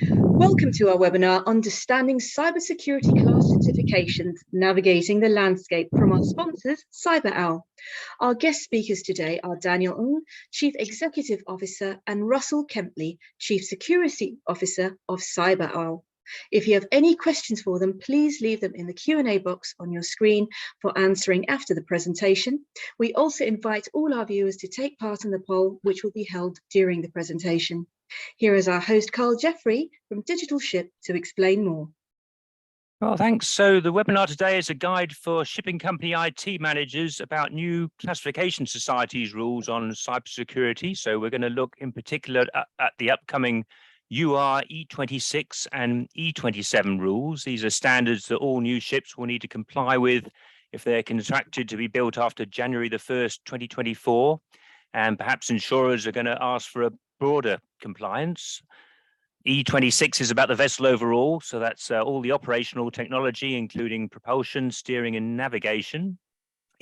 Welcome to our webinar, Understanding Cybersecurity Class Certifications, Navigating the Landscape, from our sponsors, Cyberowl. Our guest speakers today are Daniel Ng, Chief Executive Officer, and Russell Kempley, Chief Security Officer of Cyberowl. If you have any questions for them, please leave them in the Q&A box on your screen for answering after the presentation. We also invite all our viewers to take part in the poll, which will be held during the presentation. Here is our host, Carl Jeffrey from Digital Ship, to explain more. Well, thanks. So the webinar today is a guide for shipping company IT managers about new classification societies rules on cybersecurity. So we're going to look in particular at the upcoming UR E26 and E27 rules. These are standards that all new ships will need to comply with if they're contracted to be built after January the 1st, 2024. And perhaps insurers are going to ask for a broader compliance. E26 is about the vessel overall, so that's all the operational technology, including propulsion, steering, and navigation.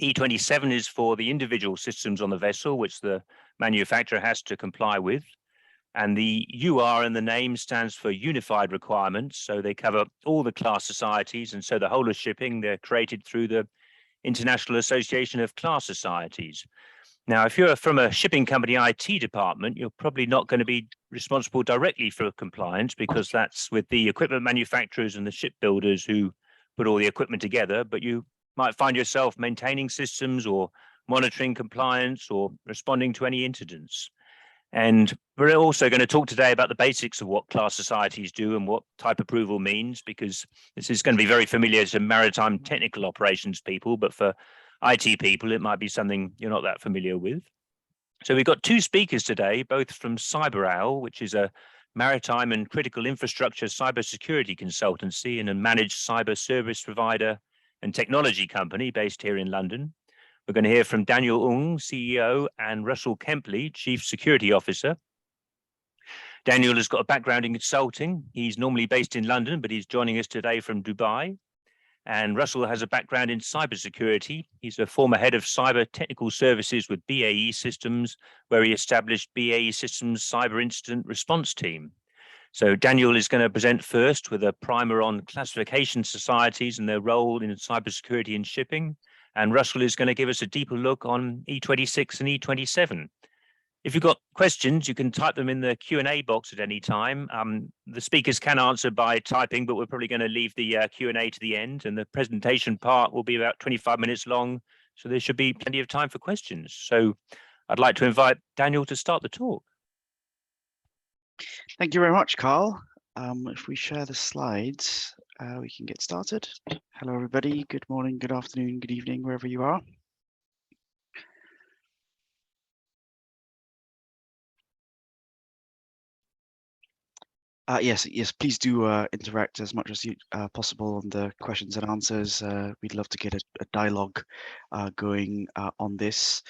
E27 is for the individual systems on the vessel, which the manufacturer has to comply with. And the UR in the name stands for Unified Requirements, so they cover all the class societies, and so the whole of shipping, they're created through the International Association of Class Societies. Now, if you're from a shipping company IT department, you're probably not going to be responsible directly for compliance because that's with the equipment manufacturers and the shipbuilders who put all the equipment together, but you might find yourself maintaining systems or monitoring compliance or responding to any incidents. And we're also going to talk today about the basics of what class societies do and what type approval means, because this is going to be very familiar to maritime technical operations people, but for IT people, it might be something you're not that familiar with. So we've got two speakers today, both from Cyberowl, which is a maritime and critical infrastructure cybersecurity consultancy and a managed cyber service provider and technology company based here in London. We're going to hear from Daniel Ng, CEO, and Russell Kempley, Chief Security Officer. Daniel has got a background in consulting. He's normally based in London, but he's joining us today from Dubai. And Russell has a background in cybersecurity. He's a former head of cyber technical services with BAE Systems, where he established BAE Systems Cyber Incident Response Team. So Daniel is going to present first with a primer on classification societies and their role in cybersecurity and shipping. And Russell is going to give us a deeper look on E26 and E27. If you've got questions, you can type them in the Q&A box at any time. The speakers can answer by typing, but we're probably going to leave the Q&A to the end, and the presentation part will be about 25 minutes long, so there should be plenty of time for questions. So I'd like to invite Daniel to start the talk. Thank you very much, Carl. If we share the slides, we can get started. Hello, everybody. Good morning, good afternoon, good evening, wherever you are. Yes, please do interact as much as possible on the questions and answers. We'd love to get a dialogue going on this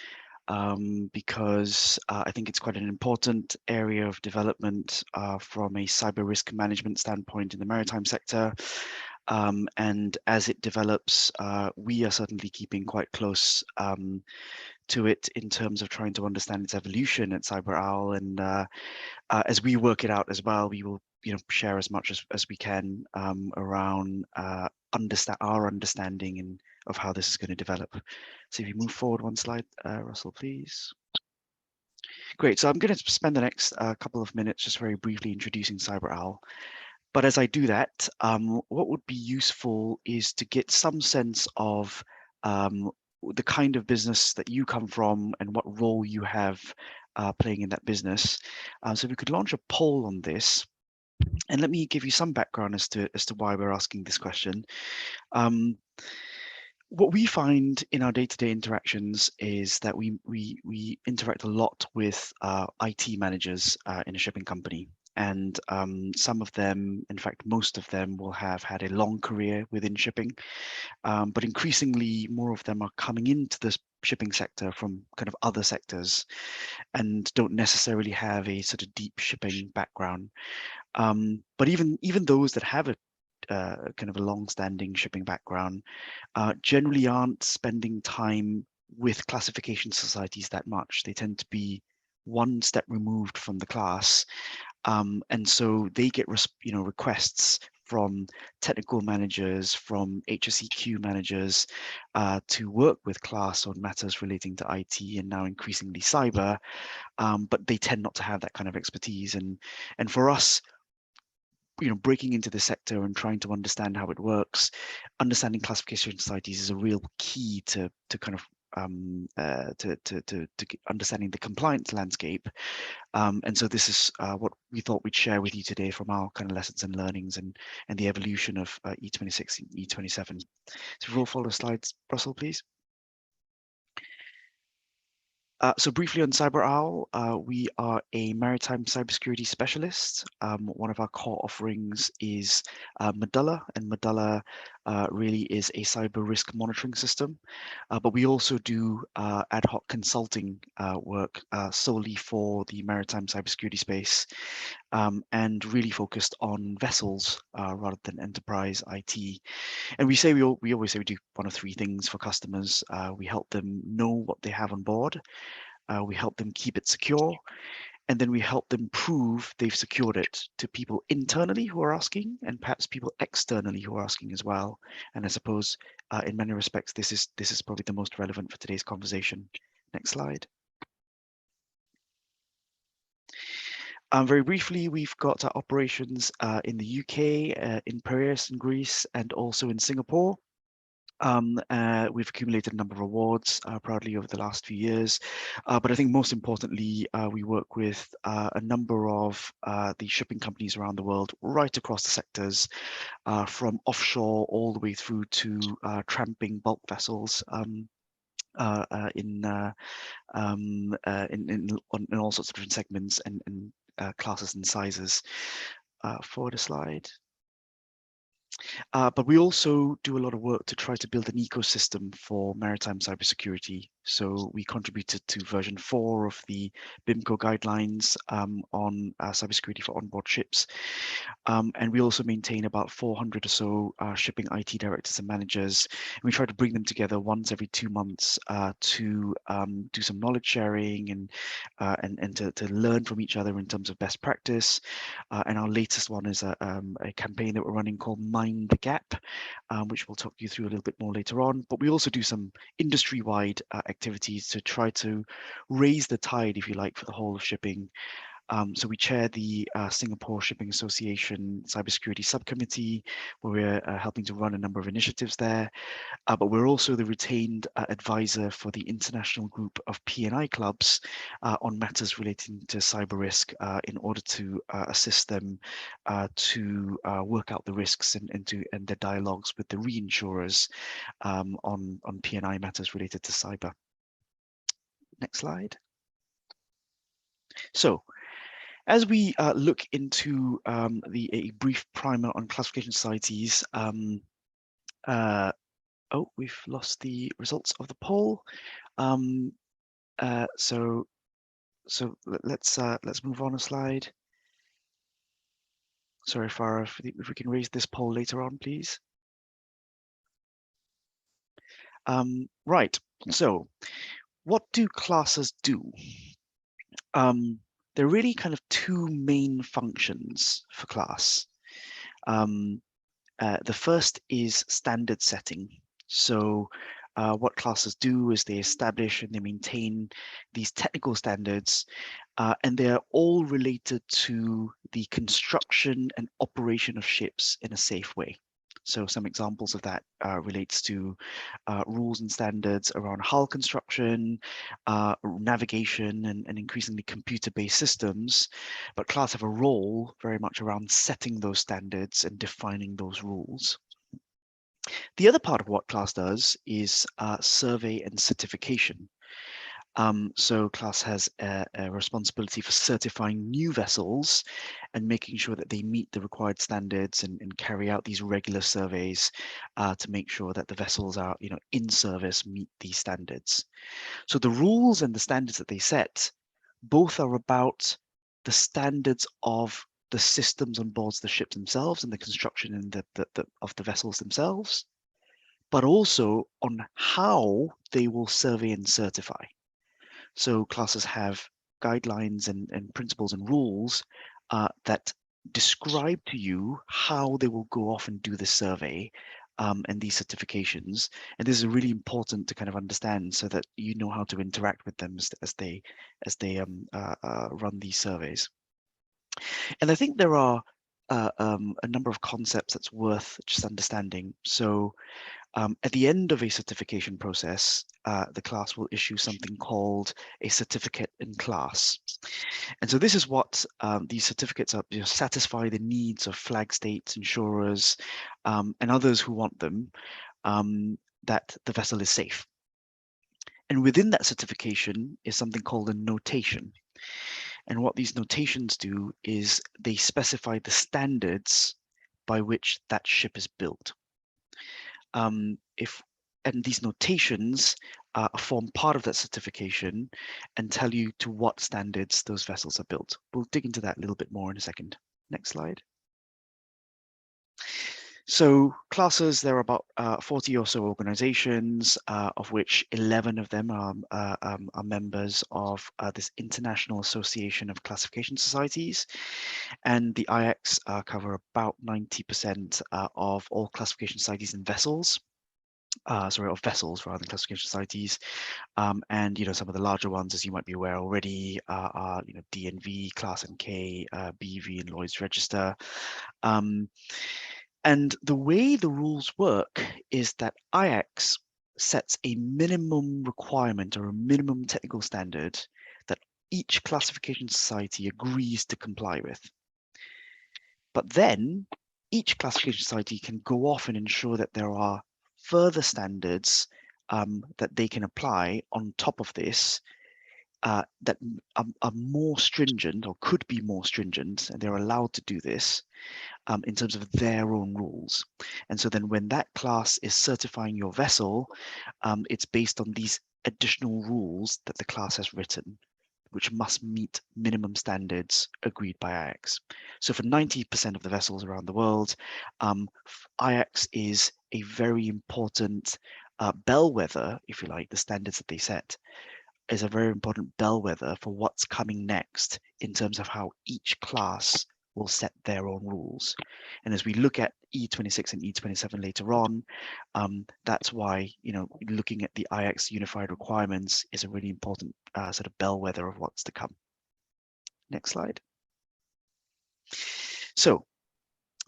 because I think it's quite an important area of development from a cyber risk management standpoint in the maritime sector. And as it develops, we are certainly keeping quite close to it in terms of trying to understand its evolution at Cyberowl, and as we work it out as well, we will share as much as we can around our understanding of how this is going to develop. So if you move forward one slide, Russell, please. Great. So I'm going to spend the next couple of minutes just very briefly introducing Cyberowl. But as I do that, what would be useful is to get some sense of the kind of business that you come from and what role you have playing in that business. So we could launch a poll on this, and let me give you some background as to why we're asking this question. What we find in our day-to-day interactions is that we interact a lot with IT managers in a shipping company. And some of them, in fact, most of them will have had a long career within shipping, but increasingly more of them are coming into the shipping sector from kind of other sectors and don't necessarily have a sort of deep shipping background. But even those that have a kind of a long-standing shipping background generally aren't spending time with classification societies that much. They tend to be one step removed from the class. And so they get requests from technical managers, from HSEQ managers to work with class on matters relating to IT and now increasingly cyber, but they tend not to have that kind of expertise. And for us, breaking into the sector and trying to understand how it works, understanding classification societies is a real key to kind of to understanding the compliance landscape. And so this is what we thought we'd share with you today from our kind of lessons and learnings and the evolution of E26 and E27. So we'll follow slides, Russell, please. So briefly on Cyberowl, we are a maritime cybersecurity specialist. One of our core offerings is Medulla, and Medulla really is a cyber risk monitoring system. But we also do ad hoc consulting work solely for the maritime cybersecurity space, and really focused on vessels rather than enterprise IT. And we always say we do one of three things for customers. We help them know what they have on board. We help them keep it secure, and then we help them prove they've secured it to people internally who are asking, and perhaps people externally who are asking as well. And I suppose in many respects, this is probably the most relevant for today's conversation. Next slide. Very briefly, we've got our operations in the UK, in Piraeus in Greece, and also in Singapore. We've accumulated a number of awards proudly over the last few years, but I think most importantly, we work with a number of the shipping companies around the world, right across the sectors, from offshore all the way through to tramping bulk vessels in all sorts of different segments and classes and sizes. Forward a slide. But we also do a lot of work to try to build an ecosystem for maritime cybersecurity. So we contributed to version 4 of the BIMCO guidelines on cybersecurity for onboard ships. And we also maintain about 400 or so shipping IT directors and managers. And we try to bring them together once every 2 months to do some knowledge sharing and to learn from each other in terms of best practice. And our latest one is a campaign that we're running called Mind the Gap, which we'll talk you through a little bit more later on. But we also do some industry-wide activities to try to raise the tide, if you like, for the whole of shipping. So we chair the Singapore Shipping Association Cybersecurity Subcommittee, where we're helping to run a number of initiatives there. But we're also the retained advisor for the international group of P&I clubs on matters relating to cyber risk in order to assist them to work out the risks and their dialogues with the reinsurers on P&I matters related to cyber. Next slide. So, as we look into a brief primer on classification societies, oh, we've lost the results of the poll. So let's move on a slide. Sorry, Farah, if we can raise this poll later on, please. Right. So, what do classes do? There are really kind of two main functions for class. The first is standard setting. So what classes do is they establish and they maintain these technical standards, and they're all related to the construction and operation of ships in a safe way. So some examples of that relates to rules and standards around hull construction, navigation, and increasingly computer-based systems. But class have a role very much around setting those standards and defining those rules. The other part of what class does is survey and certification. So class has a responsibility for certifying new vessels and making sure that they meet the required standards and carry out these regular surveys to make sure that the vessels are, in service, meet these standards. So the rules and the standards that they set both are about the standards of the systems on board the ships themselves and the construction and of the vessels themselves, but also on how they will survey and certify. So classes have guidelines and principles and rules that describe to you how they will go off and do the survey and these certifications. And this is really important to kind of understand so that you know how to interact with them as they run these surveys. And I think there are a number of concepts that's worth just understanding. So at the end of a certification process, the class will issue something called a certificate in class. And so this is what these certificates are, satisfy the needs of flag states, insurers, and others who want them, that the vessel is safe. And within that certification is something called a notation. And what these notations do is they specify the standards by which that ship is built. And these notations form part of that certification and tell you to what standards those vessels are built. We'll dig into that a little bit more in a second. Next slide. So classes, there are about 40 or so organizations, of which 11 of them are members of this International Association of Classification Societies. And the IX cover about 90% of all classification societies and vessels. Of vessels rather than classification societies. And some of the larger ones, as you might be aware already, are DNV, Class NK, BV, and Lloyd's Register. And the way the rules work is that IX sets a minimum requirement or a minimum technical standard that each classification society agrees to comply with. But then each classification society can go off and ensure that there are further standards that they can apply on top of this that are more stringent or could be more stringent, and they're allowed to do this in terms of their own rules. And so then when that class is certifying your vessel, it's based on these additional rules that the class has written, which must meet minimum standards agreed by IX. So for 90% of the vessels around the world, IX is a very important bellwether, if you like. The standards that they set is a very important bellwether for what's coming next in terms of how each class will set their own rules. And as we look at E26 and E27 later on, that's why looking at the IX unified requirements is a really important sort of bellwether of what's to come. Next slide. So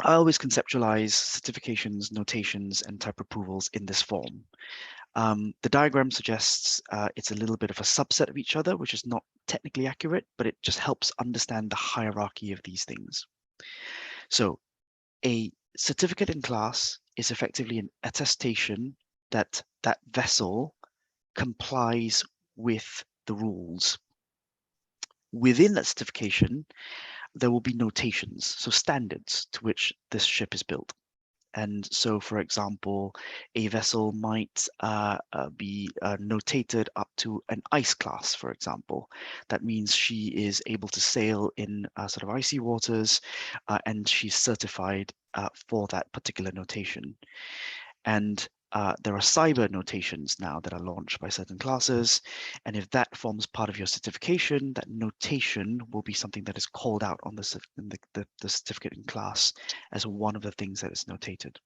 I always conceptualize certifications, notations, and type approvals in this form. The diagram suggests it's a little bit of a subset of each other, which is not technically accurate, but it just helps understand the hierarchy of these things. So a certificate in class is effectively an attestation that that vessel complies with the rules. Within that certification, there will be notations, so standards to which this ship is built. And so, for example, a vessel might be notated up to an ice class, for example. That means she is able to sail in sort of icy waters, and she's certified for that particular notation. And there are cyber notations now that are launched by certain classes. And if that forms part of your certification, that notation will be something that is called out on the certificate in class as one of the things that is notated.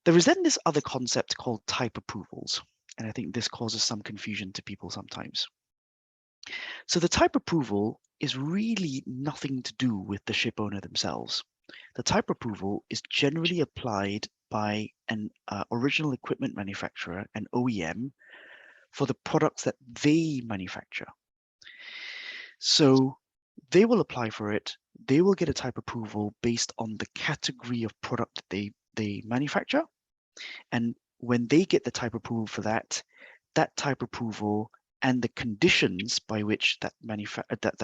There is then this other concept called type approvals. And I think this causes some confusion to people sometimes. So the type approval is really nothing to do with the ship owner themselves. The type approval is generally applied by an original equipment manufacturer, an OEM, for the products that they manufacture. So they will apply for it. They will get a type approval based on the category of product that they manufacture. And when they get the type approval for that, that type approval and the conditions by which that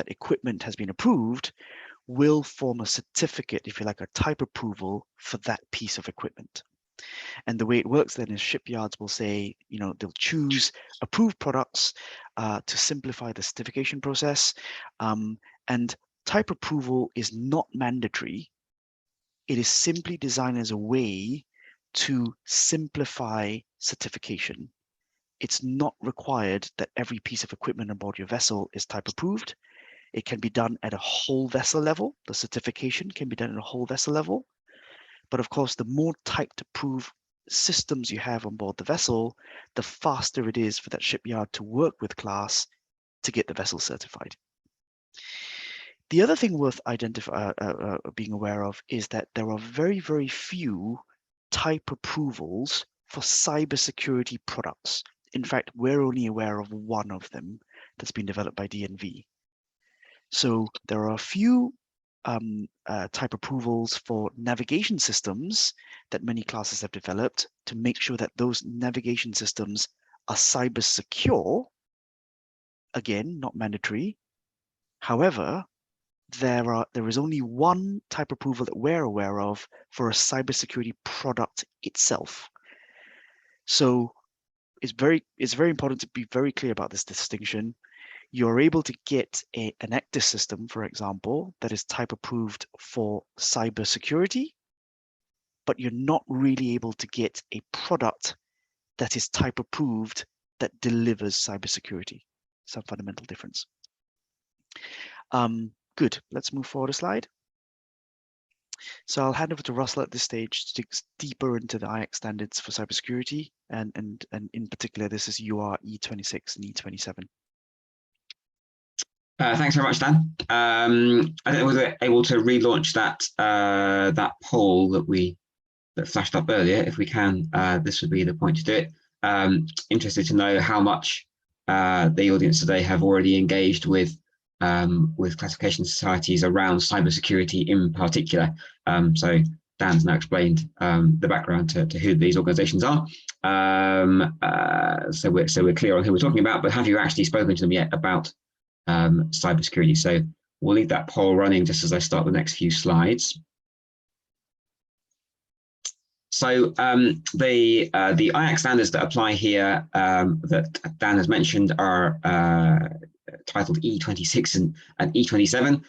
equipment has been approved will form a certificate, if you like, a type approval for that piece of equipment. And the way it works then is shipyards will say, they'll choose approved products to simplify the certification process. And type approval is not mandatory. It is simply designed as a way to simplify certification. It's not required that every piece of equipment aboard your vessel is type approved. It can be done at a whole vessel level. The certification can be done at a whole vessel level. But of course, the more type-to-proof systems you have on board the vessel, the faster it is for that shipyard to work with class to get the vessel certified. The other thing worth being aware of is that there are very, very few type approvals for cybersecurity products. In fact, we're only aware of one of them that's been developed by DNV. So there are a few type approvals for navigation systems that many classes have developed to make sure that those navigation systems are cyber secure. Again, not mandatory. However, there is only one type approval that we're aware of for a cybersecurity product itself. So it's very important to be very clear about this distinction. You're able to get an active system, for example, that is type approved for cybersecurity, but you're not really able to get a product that is type approved that delivers cybersecurity. Some fundamental difference. Good. Let's move forward a slide. So I'll hand over to Russell at this stage to dig deeper into the IX standards for cybersecurity, and in particular, this is UR E26 and E27. Thanks very much, Dan. I think we were able to relaunch that that poll that flashed up earlier. If we can, this would be the point to do it. Interested to know how much the audience today have already engaged with classification societies around cybersecurity in particular. So Dan's now explained the background to who these organisations are. So we're clear on who we're talking about. But have you actually spoken to them yet about cybersecurity? So we'll leave that poll running just as I start the next few slides. So the IX standards that apply here that Dan has mentioned are titled E26 and E27,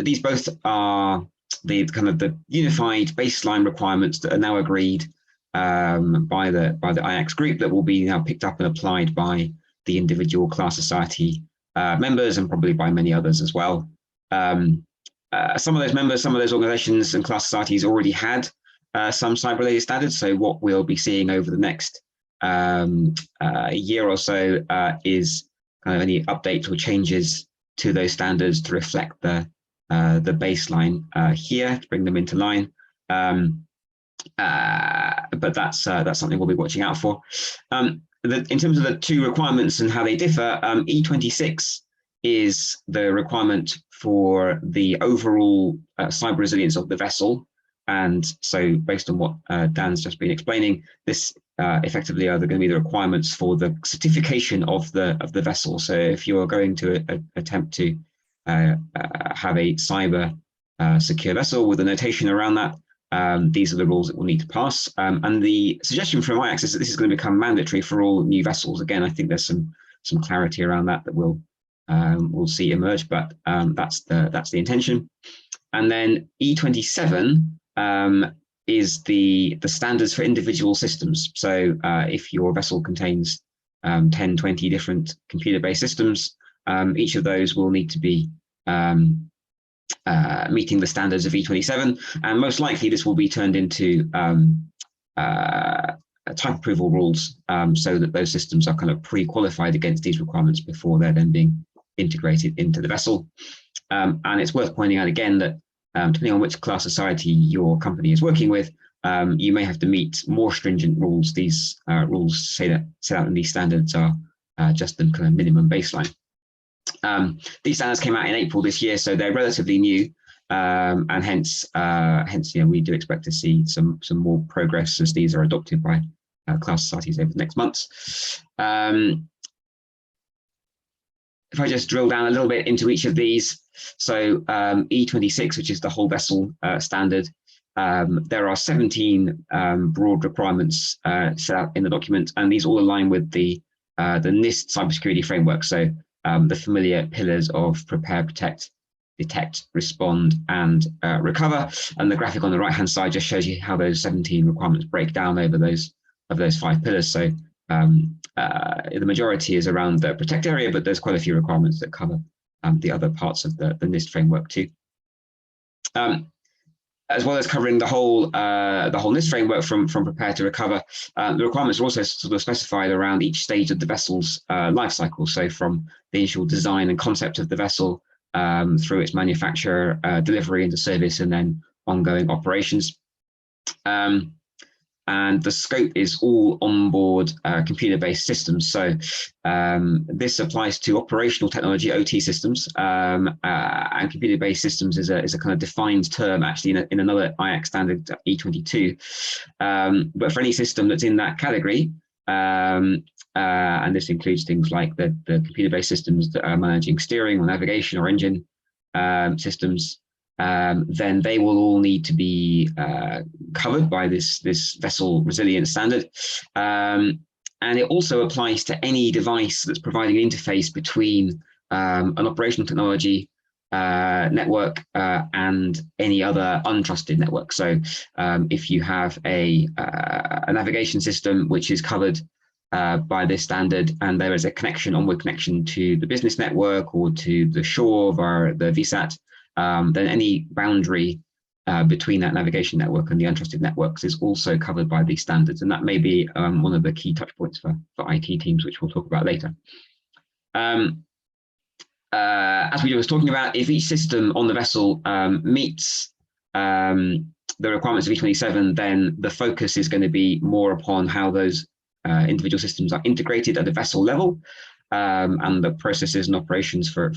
these both are the kind of the unified baseline requirements that are now agreed by the IX group that will be now picked up and applied by the individual class society members and probably by many others as well. Some of those members, some of those organizations and class societies already had some cyber-related standards. So what we'll be seeing over the next year or so is kind of any updates or changes to those standards to reflect the baseline here, to bring them into line. But that's something we'll be watching out for. In terms of the two requirements and how they differ, E26 is the requirement for the overall cyber resilience of the vessel. And so based on what Dan's just been explaining, this effectively are going to be the requirements for the certification of the vessel. So if you're going to attempt to have a cyber secure vessel with a notation around that, these are the rules that we'll need to pass. And the suggestion from IX is that this is going to become mandatory for all new vessels. Again, I think there's some clarity around that we'll see emerge, but that's the intention. And then E27 is the standards for individual systems. So if your vessel contains 10, 20 different computer-based systems, each of those will need to be meeting the standards of E27, and most likely this will be turned into type approval rules so that those systems are kind of pre-qualified against these requirements before they're then being integrated into the vessel. And it's worth pointing out again that depending on which class society your company is working with, you may have to meet more stringent rules. These rules set out in these standards are just the kind of minimum baseline. These standards came out in April this year, so they're relatively new, and hence, we do expect to see some more progress as these are adopted by class societies over the next months. If I just drill down a little bit into each of these, so E26, which is the whole vessel standard, there are 17 broad requirements set out in the document, and these all align with the NIST cybersecurity framework. So the familiar pillars of prepare, protect, detect, respond, and recover. And the graphic on the right-hand side just shows you how those 17 requirements break down over those 5 pillars. So the majority is around the protect area, but there's quite a few requirements that cover the other parts of the NIST framework too. As well as covering the whole NIST framework from prepare to recover, the requirements are also sort of specified around each stage of the vessel's life cycle. So from the initial design and concept of the vessel through its manufacture, delivery into service, and then ongoing operations. And the scope is all onboard computer-based systems. So this applies to operational technology, OT systems, and computer-based systems is a kind of defined term actually in another IAC standard, E22. But for any system that's in that category, and this includes things like the computer-based systems that are managing steering or navigation or engine systems, then they will all need to be covered by this vessel resilience standard. And it also applies to any device that's providing an interface between an operational technology network and any other untrusted network. So if you have a navigation system which is covered by this standard, and there is a connection, onward connection to the business network or to the shore via the VSAT, then any boundary between that navigation network and the untrusted networks is also covered by these standards. And that may be one of the key touch points for IT teams, which we'll talk about later. As we were talking about, if each system on the vessel meets the requirements of E27, then the focus is going to be more upon how those individual systems are integrated at the vessel level, and the processes and operations for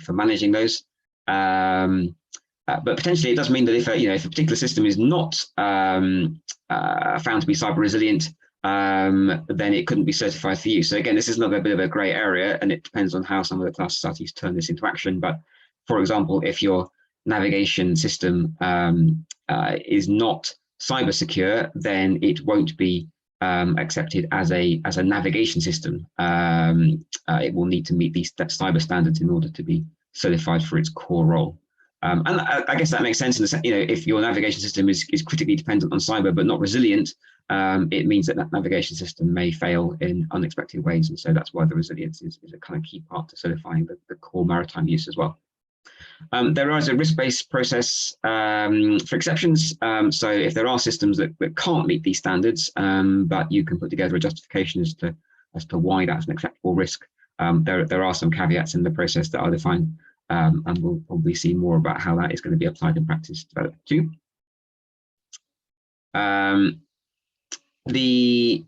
managing those. But potentially it does mean that if a particular system is not found to be cyber resilient, then it couldn't be certified for use. So again, this is another bit of a grey area, and it depends on how some of the class societies turn this into action. But for example, if your navigation system is not cyber secure, then it won't be accepted as a navigation system. It will need to meet these cyber standards in order to be certified for its core role. And I guess that makes sense in the if your navigation system is critically dependent on cyber but not resilient, it means that navigation system may fail in unexpected ways, and so that's why the resilience is a kind of key part to certifying the core maritime use as well. There is a risk-based process for exceptions. So if there are systems that can't meet these standards, but you can put together a justification as to why that's an acceptable risk, there are some caveats in the process that are defined, and we'll probably see more about how that is going to be applied in practice development too. The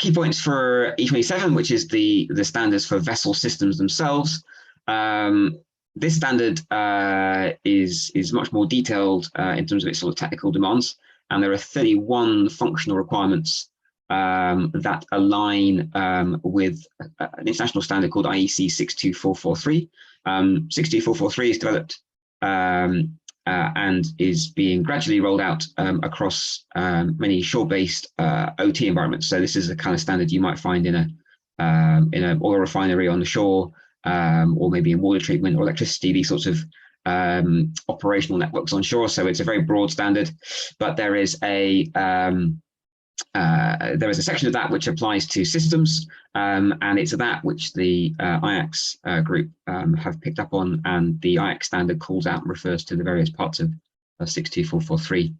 key points for E27, which is the standards for vessel systems themselves. This standard is much more detailed in terms of its sort of technical demands, and there are 31 functional requirements that align with an international standard called IEC 62443. 62443 is developed and is being gradually rolled out across many shore-based OT environments. So this is the kind of standard you might find in an oil refinery on the shore, or maybe in water treatment or electricity, these sorts of operational networks on shore. So it's a very broad standard, but there is a section of that which applies to systems, and it's that which the IACS group have picked up on, and the IACS standard calls out and refers to the various parts of 62443.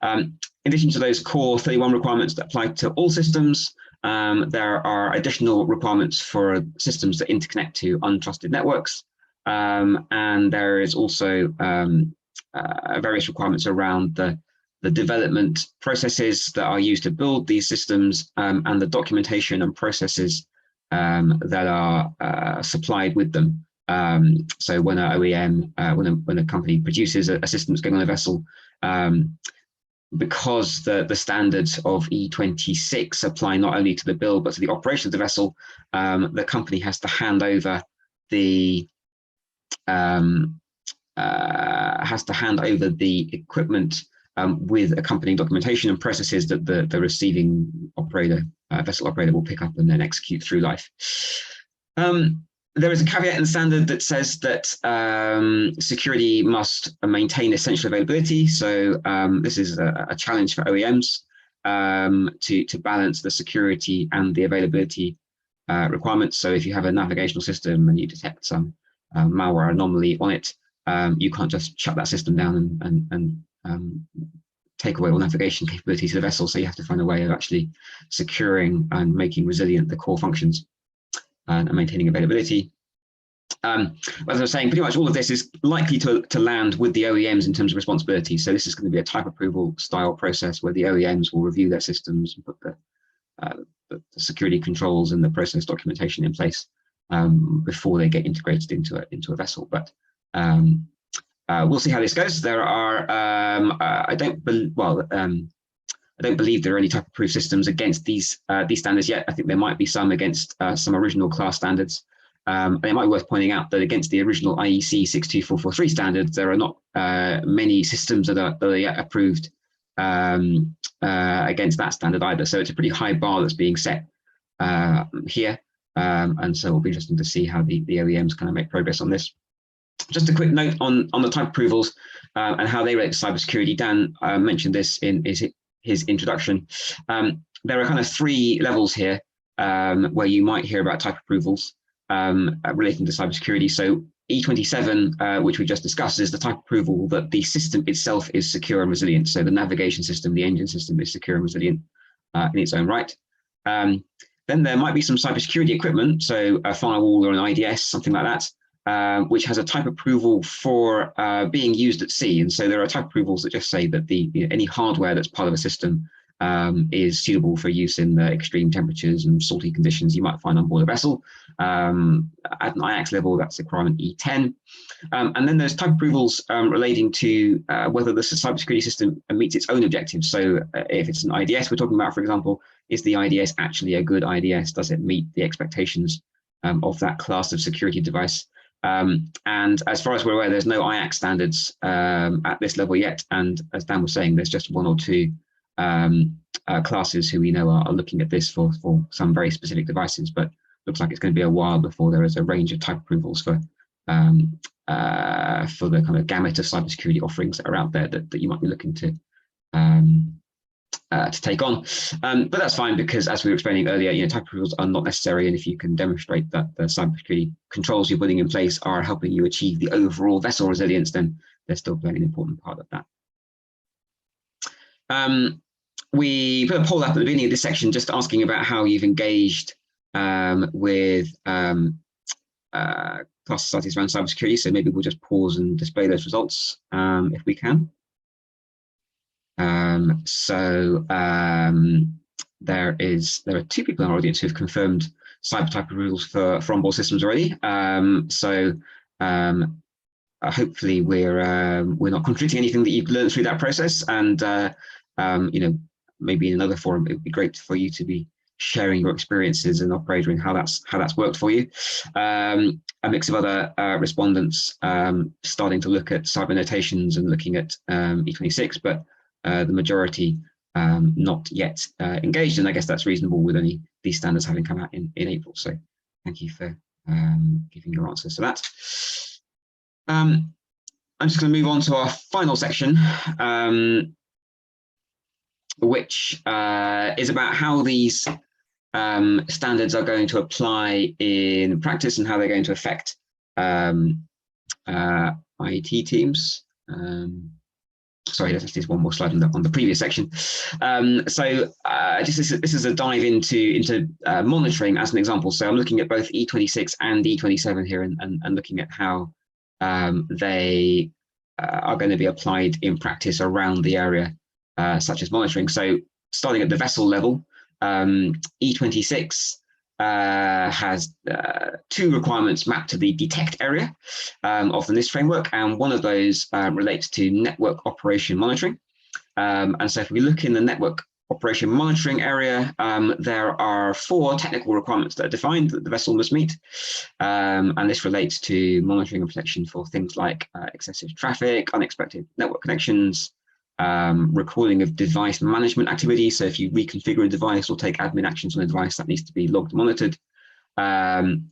In addition to those core 31 requirements that apply to all systems, there are additional requirements for systems that interconnect to untrusted networks, and there is also various requirements around the development processes that are used to build these systems, and the documentation and processes that are supplied with them. So when an OEM, when a company produces a system that's going on a vessel, because the standards of E26 apply not only to the build but to the operation of the vessel, the company has to hand over the equipment with accompanying documentation and processes that the receiving operator, vessel operator, will pick up and then execute through life. There is a caveat in the standard that says that security must maintain essential availability. So this is a challenge for OEMs. to balance the security and the availability requirements. So if you have a navigational system and you detect some malware anomaly on it, you can't just shut that system down and take away all navigation capability to the vessel. So you have to find a way of actually securing and making resilient the core functions and maintaining availability. As I was saying, pretty much all of this is likely to land with the OEMs in terms of responsibility. So this is going to be a type approval style process where the OEMs will review their systems and put the security controls and the process documentation in place before they get integrated into a vessel. But we'll see how this goes. There are I don't believe there are any type approved systems against these standards yet. I think there might be some against some original class standards. And it might be worth pointing out that against the original IEC 62443 standards, there are not many systems that are yet approved against that standard either. So it's a pretty high bar that's being set here. And so it'll be interesting to see how the OEMs kind of make progress on this. Just a quick note on the type approvals and how they relate to cybersecurity. Dan mentioned this in his introduction. There are kind of 3 levels here where you might hear about type approvals relating to cybersecurity. So E27, which we just discussed, is the type approval that the system itself is secure and resilient. So the navigation system, the engine system is secure and resilient in its own right. Then there might be some cybersecurity equipment, so a firewall or an IDS, something like that, which has a type approval for being used at sea. And so there are type approvals that just say that any hardware that's part of a system is suitable for use in the extreme temperatures and salty conditions you might find on board a vessel. At an IACS level, that's requirement E10. And then there's type approvals relating to whether the cybersecurity system meets its own objectives. So if it's an IDS we're talking about, for example, is the IDS actually a good IDS? Does it meet the expectations of that class of security device? And as far as we're aware, there's no IACS standards at this level yet. And as Dan was saying, there's just 1 or 2 classes who we know are looking at this for some very specific devices, but looks like it's going to be a while before there is a range of type approvals for the kind of gamut of cybersecurity offerings that are out there that you might be looking to take on. But that's fine, because as we were explaining earlier, type approvals are not necessary, and if you can demonstrate that the cybersecurity controls you're putting in place are helping you achieve the overall vessel resilience, then they're still playing an important part of that. We put a poll up at the beginning of this section just asking about how you've engaged with class societies around cybersecurity. So maybe we'll just pause and display those results if we can. There are 2 people in our audience who have confirmed cyber type approvals for onboard systems already. Hopefully we're not contradicting anything that you've learned through that process, and maybe in another forum it would be great for you to be sharing your experiences and operating how that's worked for you. A mix of other respondents starting to look at cyber notations and looking at E26, but the majority not yet engaged, and I guess that's reasonable with only these standards having come out in April. So thank you for giving your answers to that. I'm just going to move on to our final section, which is about how these standards are going to apply in practice and how they're going to affect IT teams. Sorry, there's just 1 more slide on the previous section. This is a dive into monitoring as an example. So I'm looking at both E26 and E27 here, and looking at how they are going to be applied in practice around the area, such as monitoring. So starting at the vessel level, E26 has 2 requirements mapped to the detect area of the NIST framework, and one of those relates to network operation monitoring. And so if we look in the network operation monitoring area, there are 4 technical requirements that are defined that the vessel must meet, and this relates to monitoring and protection for things like excessive traffic, unexpected network connections, recording of device management activity. So if you reconfigure a device or take admin actions on a device, that needs to be logged and monitored. And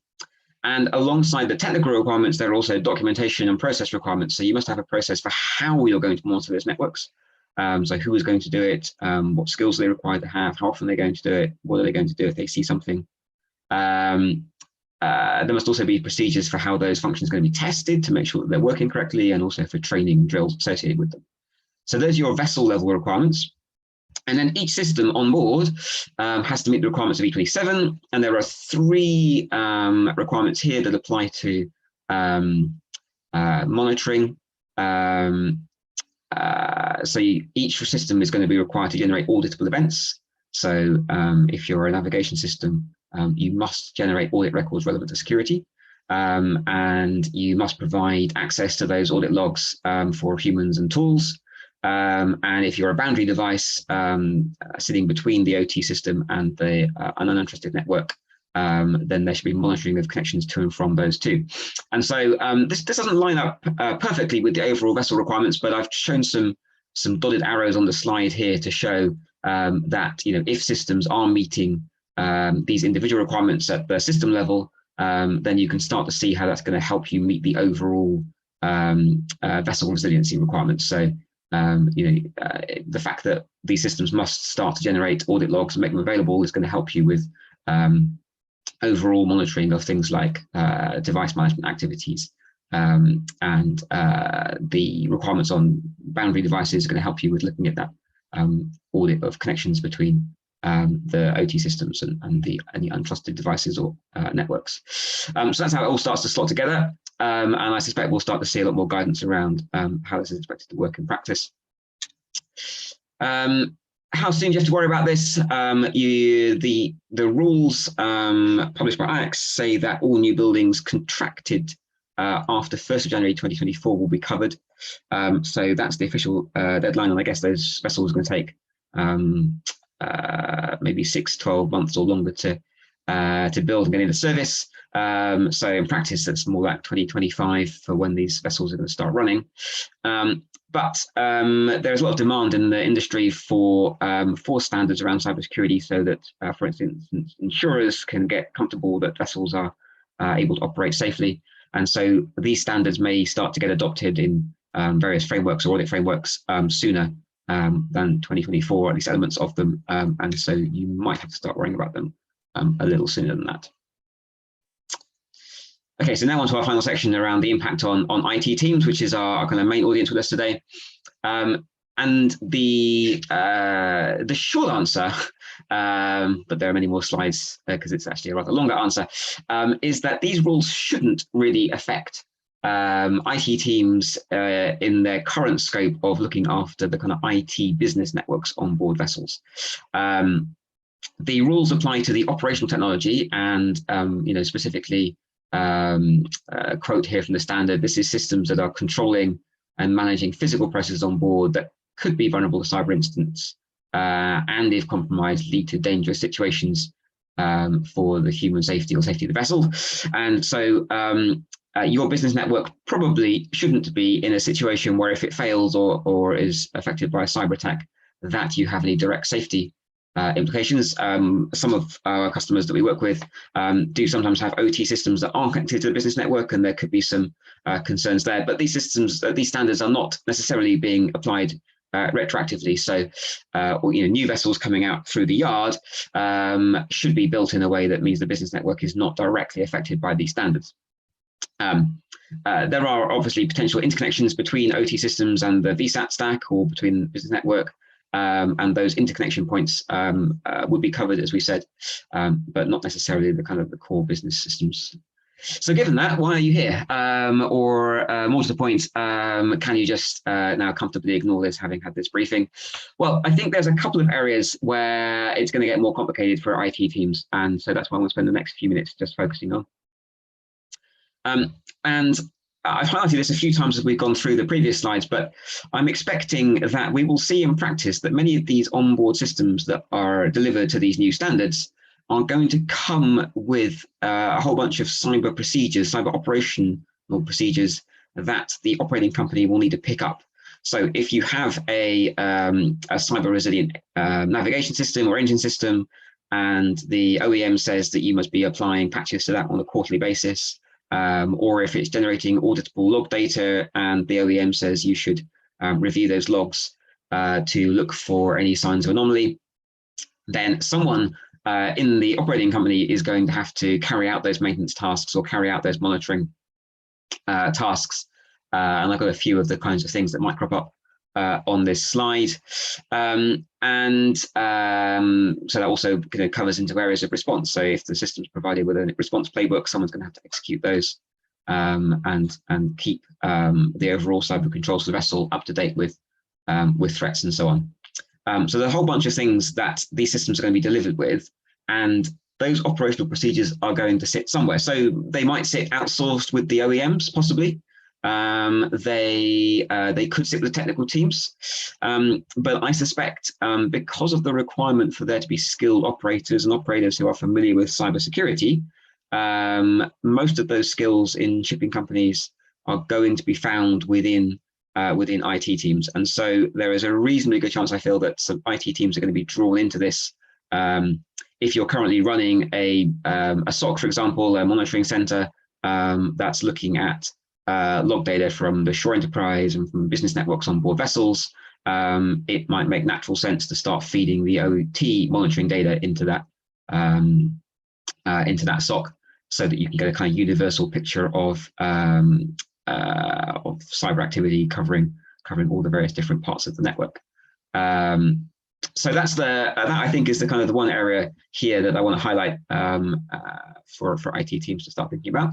alongside the technical requirements, there are also documentation and process requirements. So you must have a process for how you're going to monitor those networks. So who is going to do it? What skills are they required to have? How often are they going to do it? What are they going to do if they see something? There must also be procedures for how those functions are going to be tested to make sure that they're working correctly, and also for training drills associated with them. So those are your vessel level requirements. And then each system on board has to meet the requirements of E27. And there are 3 requirements here that apply to monitoring. Each system is going to be required to generate auditable events. So if you're a navigation system, you must generate audit records relevant to security. And you must provide access to those audit logs for humans and tools. And if you're a boundary device sitting between the OT system and an untrusted network, then there should be monitoring of connections to and from those two. And so this doesn't line up perfectly with the overall vessel requirements, but I've shown some dotted arrows on the slide here to show that if systems are meeting these individual requirements at the system level, then you can start to see how that's going to help you meet the overall vessel resiliency requirements. So the fact that these systems must start to generate audit logs and make them available is going to help you with overall monitoring of things like device management activities, and the requirements on boundary devices are going to help you with looking at that audit of connections between the OT systems and any untrusted devices or networks. So that's how it all starts to slot together. And I suspect we'll start to see a lot more guidance around how this is expected to work in practice. How soon do you have to worry about this? The rules published by IACS say that all new buildings contracted after 1st of January 2024 will be covered. So that's the official deadline, and I guess those vessels are going to take maybe 6-12 months or longer to build and get into service. So in practice, that's more like 2025 for when these vessels are going to start running. But there's a lot of demand in the industry for standards around cybersecurity, so that, for instance, insurers can get comfortable that vessels are able to operate safely. And so these standards may start to get adopted in various frameworks or audit frameworks sooner than 2024, at least elements of them. And so you might have to start worrying about them a little sooner than that. Okay, so now on to our final section around the impact on IT teams, which is our kind of main audience with us today. And the short answer, but there are many more slides because it's actually a rather longer answer, is that these rules shouldn't really affect IT teams in their current scope of looking after the kind of IT business networks on board vessels. The rules apply to the operational technology, and specifically, quote here from the standard, this is systems that are controlling and managing physical processes on board that could be vulnerable to cyber incidents, and if compromised, lead to dangerous situations for the human safety or safety of the vessel. And so your business network probably shouldn't be in a situation where if it fails or is affected by a cyber attack, that you have any direct safety implications. Some of our customers that we work with do sometimes have OT systems that aren't connected to the business network, and there could be some concerns there. But these systems, these standards are not necessarily being applied retroactively. So, new vessels coming out through the yard should be built in a way that means the business network is not directly affected by these standards. There are obviously potential interconnections between OT systems and the VSAT stack, or between the business network. And those interconnection points would be covered, as we said, but not necessarily the kind of the core business systems. So given that, why are you here? Or more to the point, can you just now comfortably ignore this, having had this briefing? Well, I think there's a couple of areas where it's going to get more complicated for IT teams. And so that's why I want to spend the next few minutes just focusing on. And I've highlighted this a few times as we've gone through the previous slides, but I'm expecting that we will see in practice that many of these onboard systems that are delivered to these new standards are going to come with a whole bunch of cyber procedures, cyber operational procedures that the operating company will need to pick up. So if you have a cyber resilient navigation system or engine system, and the OEM says that you must be applying patches to that on a quarterly basis, or if it's generating auditable log data and the OEM says you should review those logs, to look for any signs of anomaly, then someone in the operating company is going to have to carry out those maintenance tasks or carry out those monitoring tasks. And I've got a few of the kinds of things that might crop up on this slide. So that also covers into areas of response. So if the system's provided with a response playbook, someone's going to have to execute those and keep the overall cyber controls of the vessel up to date with threats and so on. So there's a whole bunch of things that these systems are going to be delivered with, and those operational procedures are going to sit somewhere. So they might sit outsourced with the OEMs, possibly. They could sit with technical teams, but I suspect because of the requirement for there to be skilled operators and operators who are familiar with cybersecurity, most of those skills in shipping companies are going to be found within IT teams, and so there is a reasonably good chance, I feel, that some IT teams are going to be drawn into this. If you're currently running a SOC, for example, a monitoring center that's looking at log data from the shore enterprise and from business networks on board vessels, it might make natural sense to start feeding the OT monitoring data into that SOC, so that you can get a kind of universal picture of cyber activity covering all the various different parts of the network. So that's that I think is the kind of the one area here that I want to highlight for IT teams to start thinking about.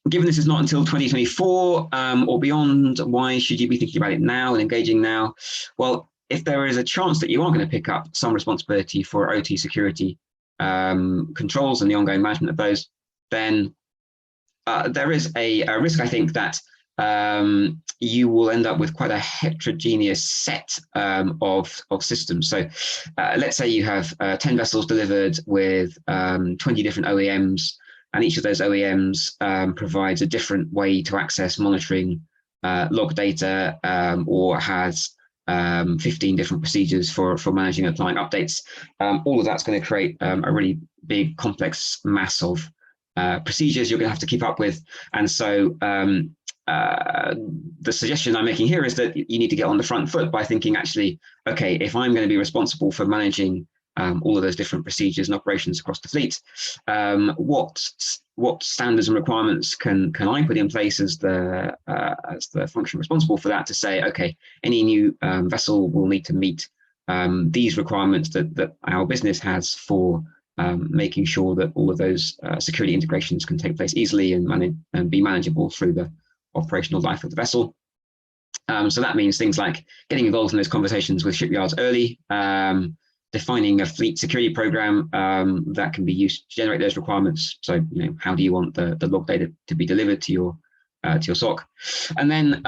Given this is not until 2024 or beyond, why should you be thinking about it now and engaging now? Well, if there is a chance that you are going to pick up some responsibility for OT security controls and the ongoing management of those, then there is a risk, I think, that you will end up with quite a heterogeneous set of systems. So let's say you have 10 vessels delivered with 20 different OEMs, and each of those OEMs provides a different way to access monitoring log data, or has 15 different procedures for managing and applying updates. All of that's going to create a really big, complex mass of procedures you're going to have to keep up with. And so the suggestion I'm making here is that you need to get on the front foot by thinking, actually, okay, if I'm going to be responsible for managing all of those different procedures and operations across the fleet, what standards and requirements can I put in place as the function responsible for that, to say, okay, any new vessel will need to meet these requirements that our business has for making sure that all of those security integrations can take place easily and be manageable through the operational life of the vessel. So that means things like getting involved in those conversations with shipyards early, defining a fleet security program that can be used to generate those requirements. So, how do you want the log data to be delivered to your SOC? And then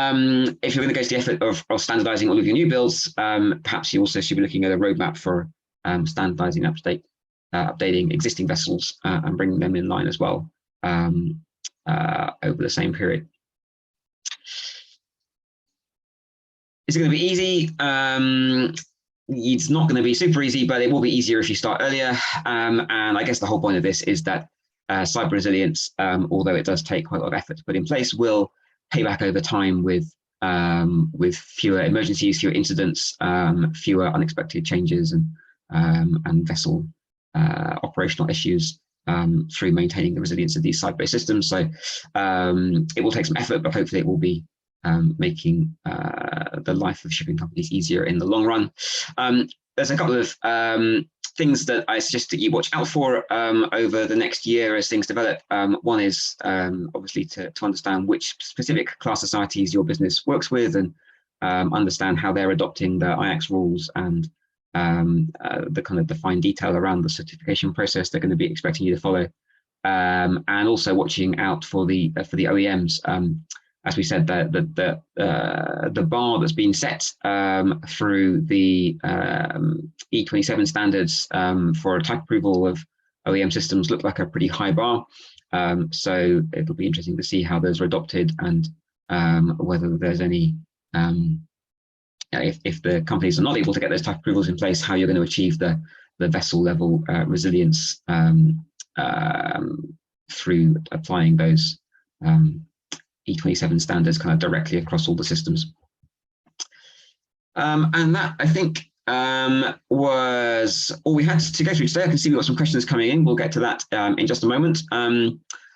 if you're going to go to the effort of standardizing all of your new builds, perhaps you also should be looking at a roadmap for standardizing, updating existing vessels and bringing them in line as well over the same period. Is it going to be easy? It's not going to be super easy, but it will be easier if you start earlier. And I guess the whole point of this is that cyber resilience, although it does take quite a lot of effort to put in place, will pay back over time with fewer emergencies, fewer incidents, fewer unexpected changes, and vessel operational issues through maintaining the resilience of these cyber-based systems. So it will take some effort, but hopefully it will be making the life of shipping companies easier in the long run. There's a couple of things that I suggest that you watch out for over the next year as things develop. One is obviously to understand which specific class societies your business works with, and understand how they're adopting the IACS rules and the kind of defined detail around the certification process they're going to be expecting you to follow, and also watching out for the OEMs. As we said, the bar that's been set through the E27 standards for type approval of OEM systems look like a pretty high bar. So it'll be interesting to see how those are adopted, and whether there's any, if the companies are not able to get those type approvals in place, how you're going to achieve the vessel level resilience through applying those E27 standards kind of directly across all the systems. And that, I think, was all we had to go through today. I can see we've got some questions coming in. We'll get to that in just a moment.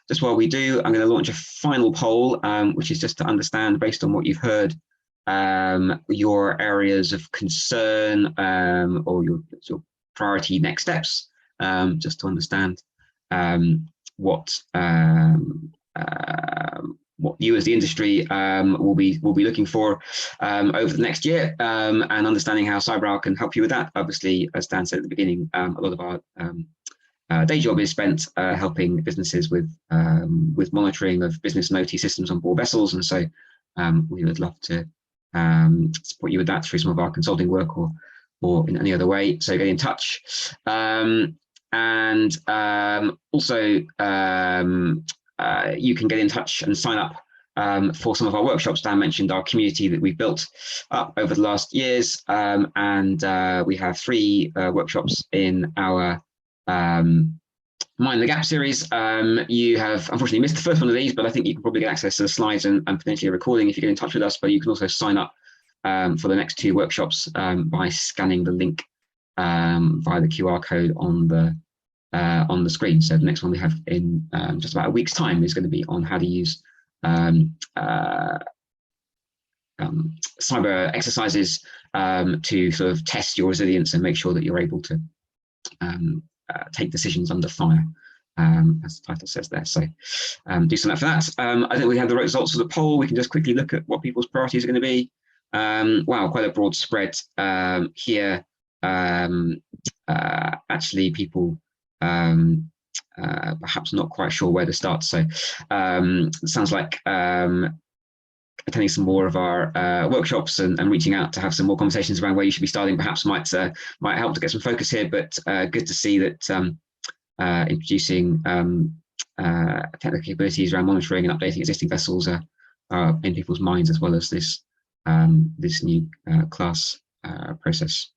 Just while we do, I'm going to launch a final poll, which is just to understand, based on what you've heard, your areas of concern or your priority next steps, just to understand what you as the industry will be looking for over the next year, and understanding how Cyberowl can help you with that. Obviously, as Dan said at the beginning, a lot of our day job is spent helping businesses with monitoring of business and OT systems on board vessels, and so we would love to support you with that through some of our consulting work or in any other way. So get in touch, and also you can get in touch and sign up for some of our workshops. Dan mentioned our community that we've built up over the last years, and we have 3 workshops in our Mind the Gap series. You have unfortunately missed the first one of these, but I think you can probably get access to the slides and potentially a recording if you get in touch with us. But you can also sign up for the next 2 workshops by scanning the link via the QR code on the screen. So the next one we have in just about a week's time is going to be on how to use cyber exercises to sort of test your resilience and make sure that you're able to take decisions under fire, as the title says there. So do sign up for that. I think we have the results of the poll. We can just quickly look at what people's priorities are going to be. Wow, quite a broad spread here. Actually, people perhaps not quite sure where to start. So it sounds like attending some more of our workshops and reaching out to have some more conversations around where you should be starting perhaps might help to get some focus here. But good to see that introducing technical capabilities around monitoring and updating existing vessels are in people's minds, as well as this this new class process.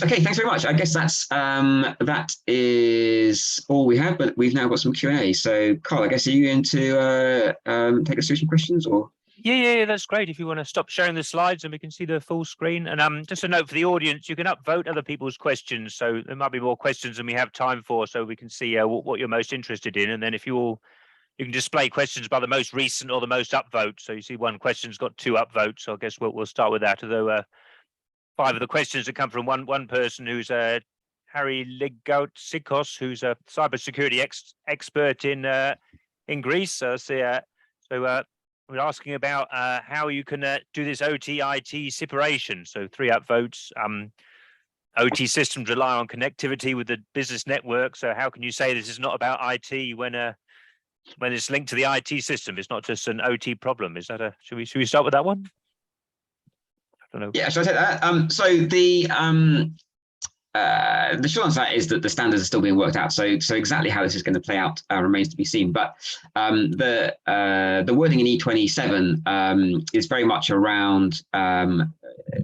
Okay, thanks very much. I guess that is all we have, but we've now got some Q&A. So Carl, I guess, are you going to take us through some questions, or? Yeah, that's great. If you want to stop sharing the slides and we can see the full screen. And just a note for the audience, you can upvote other people's questions. So there might be more questions than we have time for, so we can see what you're most interested in. And then if you can display questions by the most recent or the most upvote. So you see one question's got 2 upvotes. So I guess we'll start with that. Although 5 of the questions that come from one person who's Harry Ligoutzikos, who's a cybersecurity expert in Greece. So we're asking about how you can do this OT-IT separation. So 3 upvotes. OT systems rely on connectivity with the business network. So how can you say this is not about IT when it's linked to the IT system? It's not just an OT problem. Is that should we start with that one? I don't know. Yeah, should I take that? So the short answer is that the standards are still being worked out. So exactly how this is going to play out remains to be seen. But the wording in E27 is very much around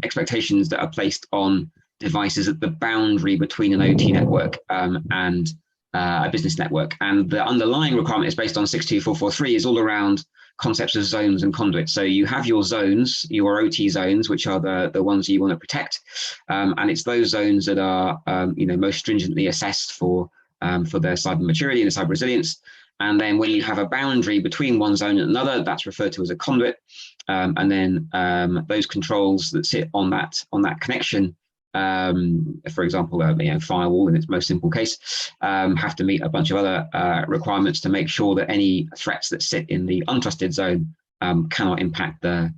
expectations that are placed on devices at the boundary between an OT network and a business network. And the underlying requirement is based on 62443, is all around concepts of zones and conduits. So you have your zones, your OT zones, which are the ones you want to protect, and it's those zones that are most stringently assessed for their cyber maturity and their cyber resilience. And then when you have a boundary between one zone and another, that's referred to as a conduit. And then those controls that sit on that connection, for example, firewall in its most simple case, have to meet a bunch of other requirements to make sure that any threats that sit in the untrusted zone cannot impact the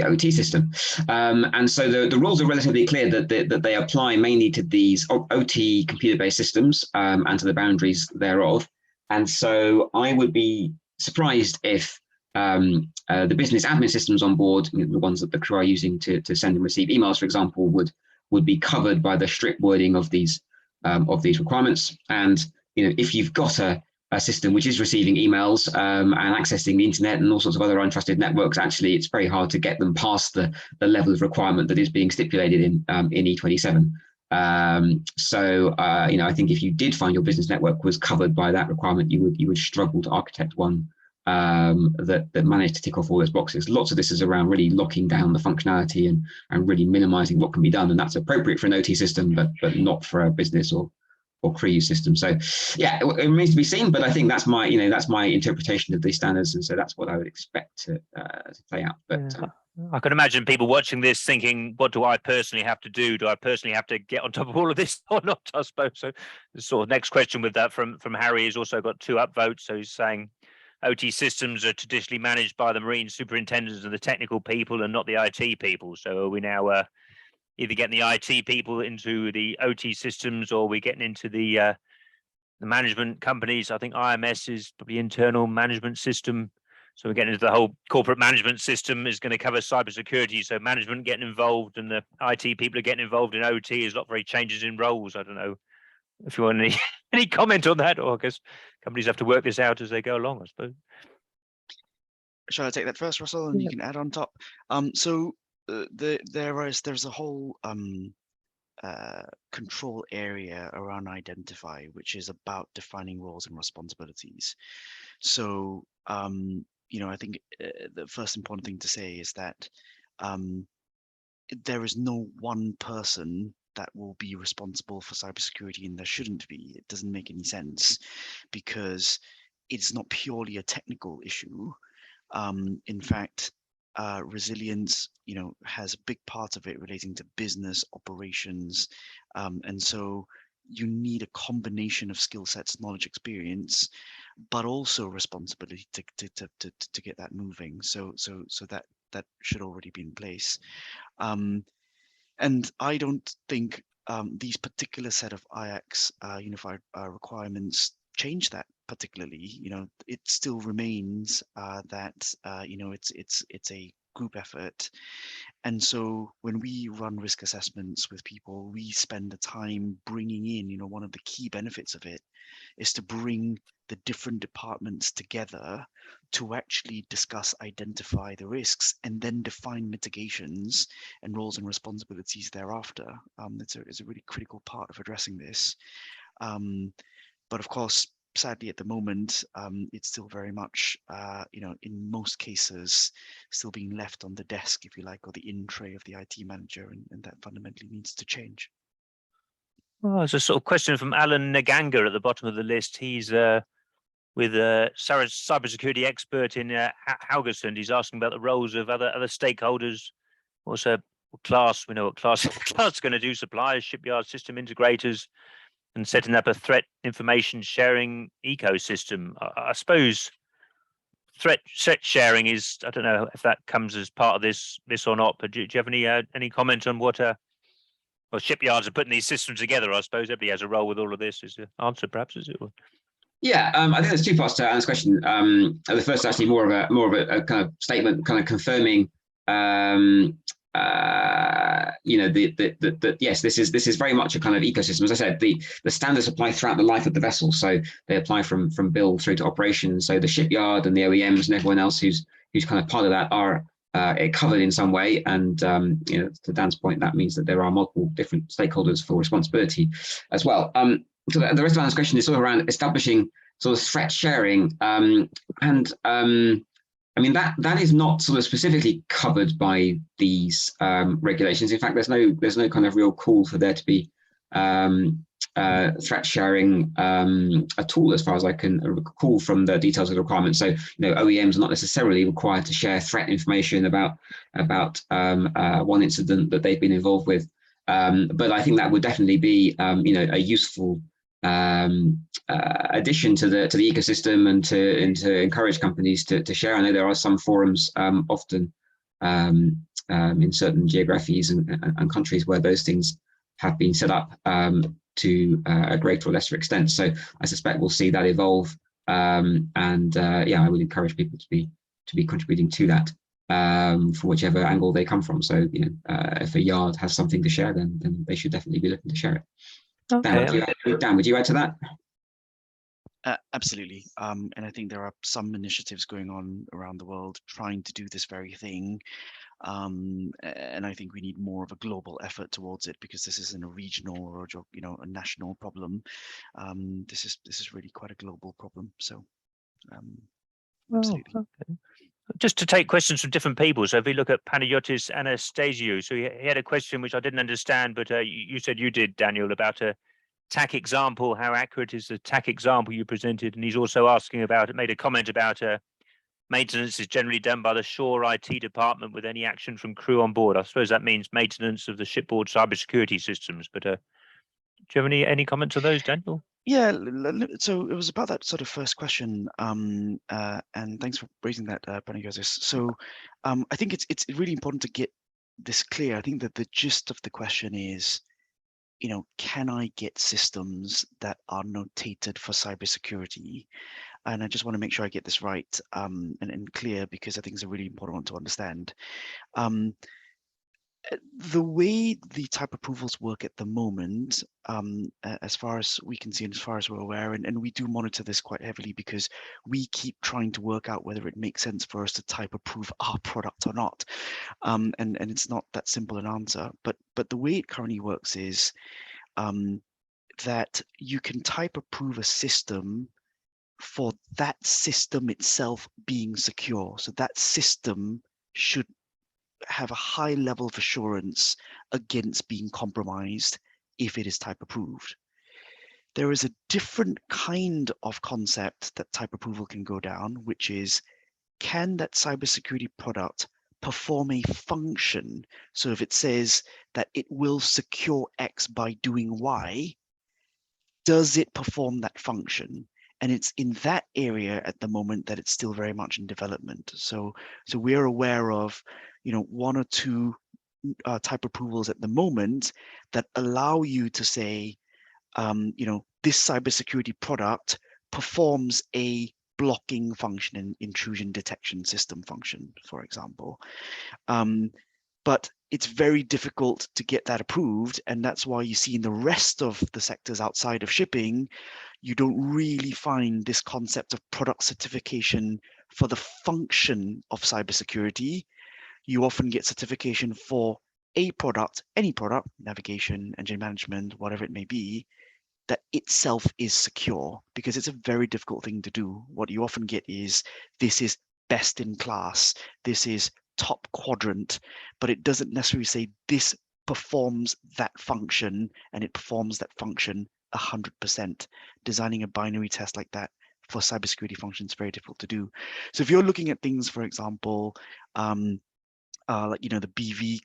OT system. And so the rules are relatively clear that they apply mainly to these OT computer-based systems and to the boundaries thereof. And so I would be surprised if the business admin systems on board, the ones that the crew are using to send and receive emails, for example, would be covered by the strict wording of these requirements. And if you've got a system which is receiving emails and accessing the internet and all sorts of other untrusted networks, actually it's very hard to get them past the level of requirement that is being stipulated in E27. I think if you did find your business network was covered by that requirement, you would struggle to architect one that manage to tick off all those boxes. Lots of this is around really locking down the functionality and really minimizing what can be done, and that's appropriate for an OT system, but not for a business or CRE system. So yeah, it remains to be seen, but I think that's my interpretation of these standards, and so that's what I would expect to play out. But I can imagine people watching this thinking, what do I personally have to do? Do I personally have to get on top of all of this or not? I suppose so. The sort of next question with that from Harry has also got 2 upvotes. So he's saying OT systems are traditionally managed by the marine superintendents and the technical people and not the IT people. So are we now either getting the IT people into the OT systems, or are we getting into the management companies? I think IMS is probably internal management system. So we're getting into the whole corporate management system is going to cover cybersecurity. So management getting involved and the IT people are getting involved in OT. There's a lot of very changes in roles. I don't know if you want any comment on that, or I guess companies have to work this out as they go along, I suppose. Shall I take that first, Russell, and you can add on top? There's a whole control area around identify, which is about defining roles and responsibilities. So I think the first important thing to say is that there is no one person that will be responsible for cybersecurity, and there shouldn't be. It doesn't make any sense, because it's not purely a technical issue. In fact, resilience, has a big part of it relating to business operations, and so you need a combination of skill sets, knowledge, experience, but also responsibility to get that moving. So that should already be in place. And I don't think these particular set of IACS unified requirements change that particularly. It still remains that it's a group effort, and so when we run risk assessments with people, we spend the time bringing in, one of the key benefits of it is to bring the different departments together to actually discuss, identify the risks, and then define mitigations and roles and responsibilities thereafter. It's a really critical part of addressing this. But of course, sadly, at the moment, it's still very much, in most cases, still being left on the desk, if you like, or the in tray of the IT manager, and that fundamentally needs to change. Well, there's a sort of question from Alan Naganga at the bottom of the list. He's with a cybersecurity expert in Haugesund. He's asking about the roles of other stakeholders. Also, class, we know what class is going to do: suppliers, shipyards, system integrators, and setting up a threat information sharing ecosystem. I suppose threat sharing is, I don't know if that comes as part of this or not, but do you have any comment on what shipyards are putting these systems together? I suppose everybody has a role with all of this. Is the answer, perhaps, is it? Yeah, I think there's 2 parts to Anne's question. The first is actually more of a kind of statement, kind of confirming yes, this is very much a kind of ecosystem. As I said, the standards apply throughout the life of the vessel, so they apply from build through to operation. So the shipyard and the OEMs and everyone else who's kind of part of that are covered in some way. And to Dan's point, that means that there are multiple different stakeholders for responsibility as well. So the rest of Anne's question is sort of around establishing sort of threat sharing, I mean, that is not sort of specifically covered by these regulations. In fact, there's no kind of real call for there to be threat sharing at all, as far as I can recall from the details of the requirements. So, OEMs are not necessarily required to share threat information about one incident that they've been involved with. But I think that would definitely be, a useful addition to the ecosystem, and to encourage companies to share. I know there are some forums often in certain geographies and countries where those things have been set up to a greater or lesser extent. So I suspect we'll see that evolve, and I would encourage people to be contributing to that from whichever angle they come from. So if a yard has something to share, then they should definitely be looking to share it. Okay. Dan, would you add to that? Absolutely. And I think there are some initiatives going on around the world trying to do this very thing. And I think we need more of a global effort towards it, because this isn't a regional or a national problem. This is really quite a global problem. So Absolutely. Okay. Just to take questions from different people. So if we look at Panagiotis Anastasiou, so he had a question which I didn't understand, but you said you did, Daniel, about a TAC example. How accurate is the TAC example you presented? And he's also asking about, made a comment about maintenance is generally done by the shore IT department with any action from crew on board. I suppose that means maintenance of the shipboard cybersecurity systems. But do you have any comments on those, Daniel? Yeah, so it was about that sort of first question, and thanks for raising that, Panagiotis. So I think it's really important to get this clear. I think that the gist of the question is, can I get systems that are notated for cybersecurity? And I just want to make sure I get this right and clear, because I think it's a really important one to understand. The way the type approvals work at the moment, as far as we can see and as far as we're aware, and we do monitor this quite heavily because we keep trying to work out whether it makes sense for us to type approve our product or not. And it's not that simple an answer, but the way it currently works is that you can type approve a system for that system itself being secure. So that system should have a high level of assurance against being compromised if it is type approved. There is a different kind of concept that type approval can go down, which is, can that cybersecurity product perform a function? So if it says that it will secure X by doing Y, does it perform that function? And it's in that area at the moment that it's still very much in development. So we're aware of, one or two type approvals at the moment that allow you to say, this cybersecurity product performs a blocking function, an intrusion detection system function, for example. But it's very difficult to get that approved. And that's why you see in the rest of the sectors outside of shipping, you don't really find this concept of product certification for the function of cybersecurity. You often get certification for a product, any product, navigation, engine management, whatever it may be, that itself is secure, because it's a very difficult thing to do. What you often get is, this is best in class, this is top quadrant, but it doesn't necessarily say this performs that function, and it performs that function 100%. Designing a binary test like that for cybersecurity functions is very difficult to do. So if you're looking at things, for example, like the BV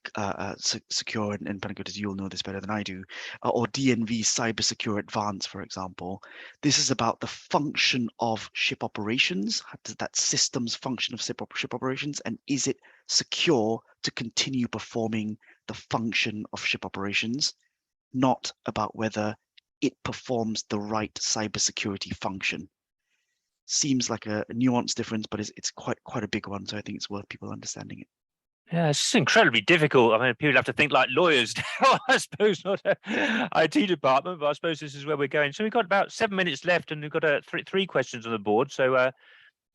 secure, and Panagiotis, you'll know this better than I do, or DNV cyber secure advanced, for example, this is about the function of ship operations. How does that system's function of ship operations, and is it secure to continue performing the function of ship operations? Not about whether it performs the right cybersecurity function. Seems like a nuanced difference, but it's quite a big one. So I think it's worth people understanding it. Yeah, it's incredibly difficult. I mean, people have to think like lawyers now, I suppose, not an IT department, but I suppose this is where we're going. So we've got about 7 minutes left, and we've got three questions on the board. So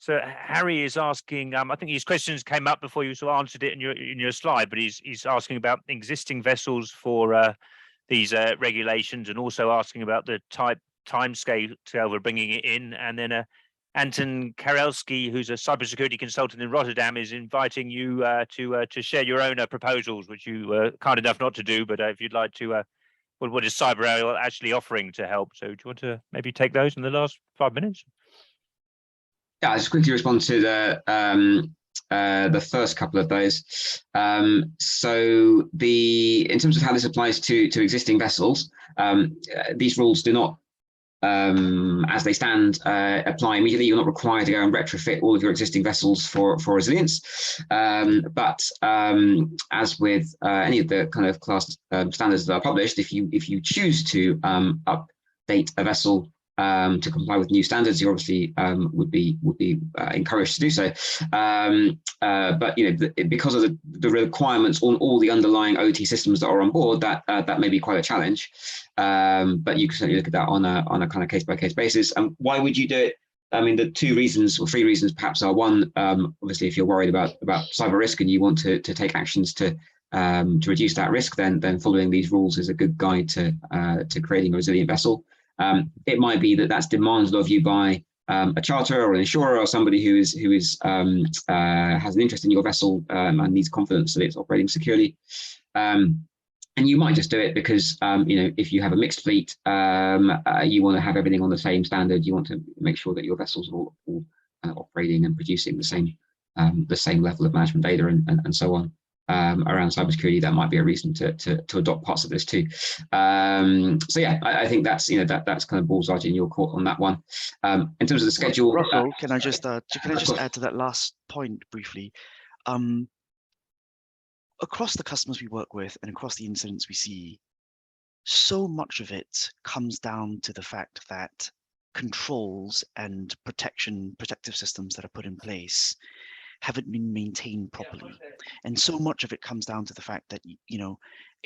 Harry is asking, I think these questions came up before you sort of answered it in your slide, but he's asking about existing vessels for these regulations, and also asking about the timescale for bringing it in. And then Anton Karelski, who's a cybersecurity consultant in Rotterdam, is inviting you to share your own proposals, which you were kind enough not to do. But if you'd like to, what is Cyberowl actually offering to help? So do you want to maybe take those in the last 5 minutes? Yeah, I'll just quickly respond to the first couple of those. So in terms of how this applies to existing vessels, these rules do not, as they stand, apply immediately. You're not required to go and retrofit all of your existing vessels for resilience. But as with any of the kind of class standards that are published, if you choose to update a vessel to comply with new standards, you obviously would be encouraged to do so. But because of the requirements on all the underlying OT systems that are on board, that may be quite a challenge. But you can certainly look at that on a kind of case-by-case basis. And why would you do it? I mean, the 2 reasons or 3 reasons perhaps are: one, obviously, if you're worried about cyber risk and you want to take actions to reduce that risk, then following these rules is a good guide to creating a resilient vessel. It might be that that's demanded of you by a charterer or an insurer or somebody who has an interest in your vessel and needs confidence that it's operating securely. And you might just do it because, if you have a mixed fleet, you want to have everything on the same standard. You want to make sure that your vessels are all operating and producing the same level of management data and so on. Around cybersecurity, that might be a reason to adopt parts of this too. So yeah, I think that's that's kind of bullseye in your court on that one. In terms of the schedule, Russell, can I just add to that last point briefly? Across the customers we work with and across the incidents we see, so much of it comes down to the fact that controls and protective systems that are put in place haven't been maintained properly. And so much of it comes down to the fact that,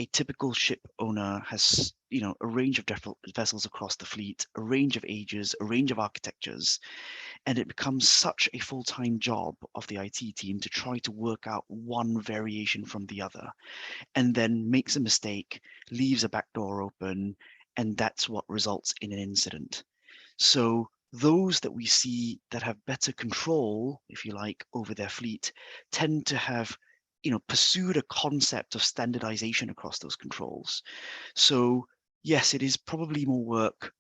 a typical ship owner has, a range of different vessels across the fleet, a range of ages, a range of architectures, and it becomes such a full-time job of the IT team to try to work out one variation from the other, and then makes a mistake, leaves a back door open, and that's what results in an incident. So those that we see that have better control, if you like, over their fleet tend to have, pursued a concept of standardization across those controls. So yes, it is probably more work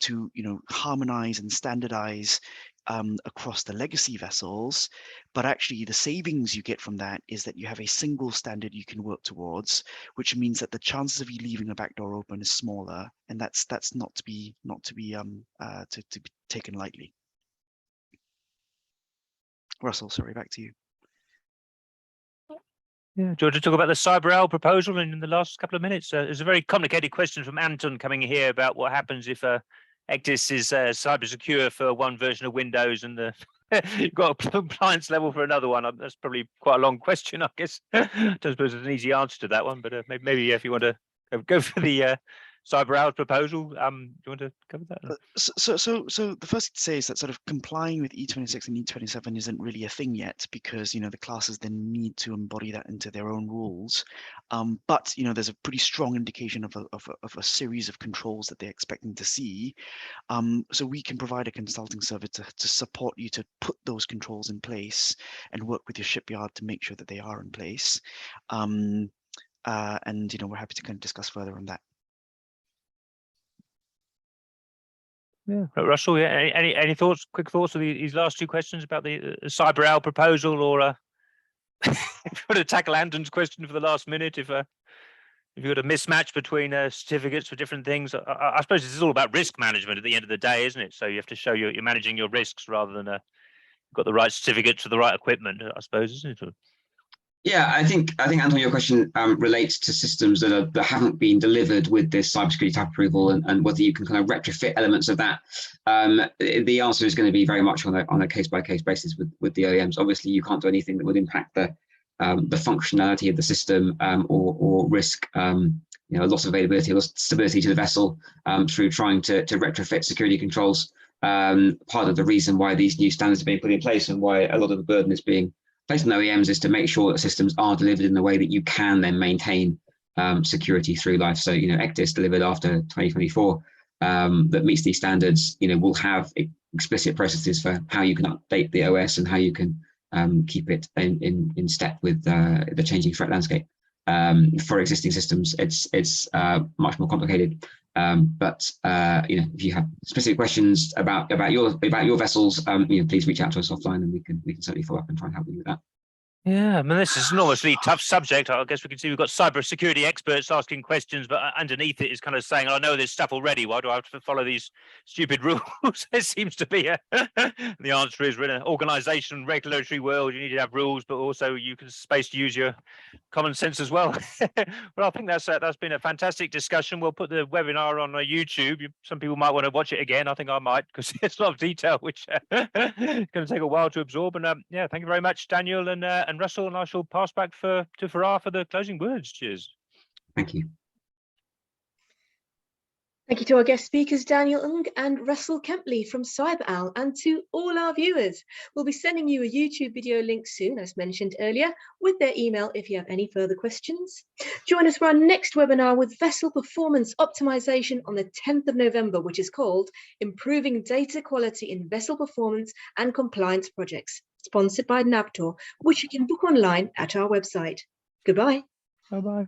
to harmonize and standardize across the legacy vessels, but actually the savings you get from that is that you have a single standard you can work towards, which means that the chances of you leaving a back door open is smaller, and that's not to be taken lightly. Russell, sorry, back to you. Yeah, do you want to talk about the Cyberowl proposal in the last couple of minutes? There's a very complicated question from Anton coming here about what happens if ECDIS is cyber secure for one version of Windows and you've got a compliance level for another one. That's probably quite a long question, I guess. I don't suppose there's an easy answer to that one, but maybe if you want to go for the Cyberowl proposal, do you want to cover that? So the first thing to say is that sort of complying with E26 and E27 isn't really a thing yet, because the classes then need to embody that into their own rules. But there's a pretty strong indication of a series of controls that they're expecting to see. So we can provide a consulting service to support you to put those controls in place and work with your shipyard to make sure that they are in place. And we're happy to kind of discuss further on that. Yeah, Russell. Yeah, any thoughts? Quick thoughts of these last two questions about the Cyberowl proposal, or if you want to tackle Anton's question for the last minute, if you've got a mismatch between certificates for different things, I suppose this is all about risk management at the end of the day, isn't it? So you have to show you're managing your risks rather than got the right certificates for the right equipment, I suppose, isn't it? Yeah, I think Anton, your question relates to systems that haven't been delivered with this cybersecurity type approval, and whether you can kind of retrofit elements of that. The answer is going to be very much on a case-by-case basis with the OEMs. Obviously, you can't do anything that would impact the functionality of the system or risk loss of availability, loss of stability to the vessel through trying to retrofit security controls. Part of the reason why these new standards are being put in place and why a lot of the burden is being placed on OEMs is to make sure that systems are delivered in the way that you can then maintain security through life. So, ECDIS delivered after 2024 that meets these standards, will have explicit processes for how you can update the OS and how you can keep it in step with the changing threat landscape. For existing systems, it's much more complicated. But if you have specific questions about your vessels, please reach out to us offline, and we can certainly follow up and try and help you with that. Yeah, I mean, this is an enormously tough subject. I guess we can see we've got cybersecurity experts asking questions, but underneath it is kind of saying, I know this stuff already. Why do I have to follow these stupid rules? There seems to be the answer is, we're in an organization, regulatory world. You need to have rules, but also you can space to use your common sense as well. Well, I think that's been a fantastic discussion. We'll put the webinar on YouTube. Some people might want to watch it again. I think I might, because there's a lot of detail which is going to take a while to absorb. And yeah, thank you very much, Daniel and Russell. And I shall pass back to Farah for the closing words. Cheers. Thank you. Thank you to our guest speakers, Daniel Ung and Russell Kempley from Cyberowl, and to all our viewers. We'll be sending you a YouTube video link soon, as mentioned earlier, with their email if you have any further questions. Join us for our next webinar with vessel performance optimization on the 10th of November, which is called Improving Data Quality in Vessel Performance and Compliance Projects, sponsored by NAVTOR, which you can book online at our website. Goodbye. Bye-bye.